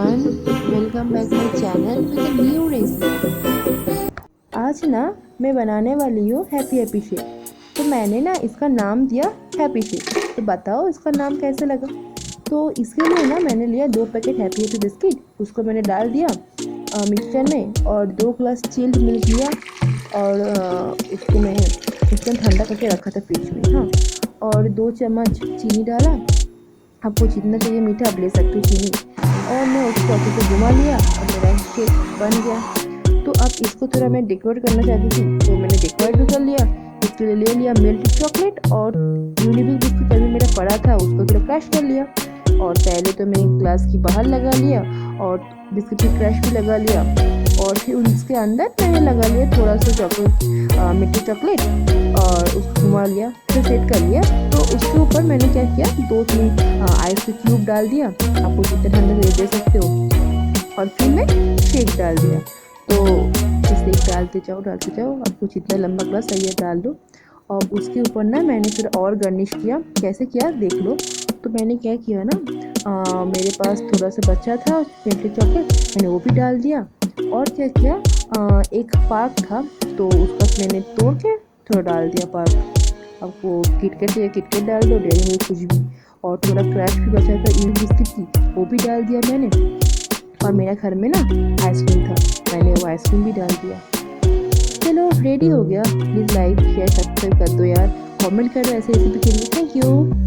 Everyone, welcome back my channel with a new recipe. आज ना मैं बनाने वाली हूँ हैप्पी हैप्पी शेक। तो मैंने ना इसका नाम दिया हैप्पी शेक। तो बताओ इसका नाम कैसे लगा। तो इसके लिए ना मैंने लिया 2 पैकेट हैप्पी हैप्पी बिस्किट, उसको मैंने डाल दिया मिक्सचर में, और 2 ग्लास चिल्ड मिल्क लिया और उसको मैं इंस्टेंट ठंडा करके रखा था फ्रिज में। हाँ, और 2 चम्मच चीनी डाला। आपको जितना चाहिए मीठा आप ले सकते हो चीनी, और मैं उसको अच्छे से घुमा लिया और मेरा शेक बन गया। तो अब इसको थोड़ा मैं डेकोरेट करना चाहती थी, तो मैंने डेकोरेट भी कर लिया। इसके लिए ले लिया मेल्टेड चॉकलेट और यूनिबिक बिस्कुट अभी मेरा पड़ा था, उसको थोड़ा क्रश कर लिया। और पहले तो मैंने ग्लास की बाहर लगा लिया और बिस्कुट की क्रश भी लगा लिया, और फिर उसके अंदर मैंने लगा लिया थोड़ा सा चॉकलेट, मिट्टी चॉकलेट, और उसको घुमा लिया, फिर सेट कर लिया। तो उसके ऊपर मैंने क्या किया, 2-3 आइस के क्यूब डाल दिया, आपको जितना ठंडा दे सकते हो, और फिर मैं शेक डाल दिया। तो शेक डालते जाओ, आपको जितना लंबा ग्लास चाहिए डाल दो। और उसके ऊपर ना मैंने फिर और गार्निश किया। कैसे किया देख लो। तो मैंने क्या किया ना, मेरे पास थोड़ा सा बचा था मेल्टेड चॉकलेट, मैंने वो भी डाल दिया। और क्या किया, एक पार्क था तो उसका मैंने तोड़ के थोड़ा डाल दिया पार्क। आपको किटकैट चाहिए किटकैट डाल दो, डेयरी मिल्क कुछ भी। और थोड़ा क्रैश भी बचा था इन बिस्किट की, वो भी डाल दिया मैंने। और मेरा घर में ना आइसक्रीम था, मैंने वो आइसक्रीम भी डाल दिया। चलो रेडी हो गया। प्लीज़ लाइक शेयर सब्सक्राइब कर दो यार, कमेंट करो ऐसे रेसिपी के लिए। Thank you.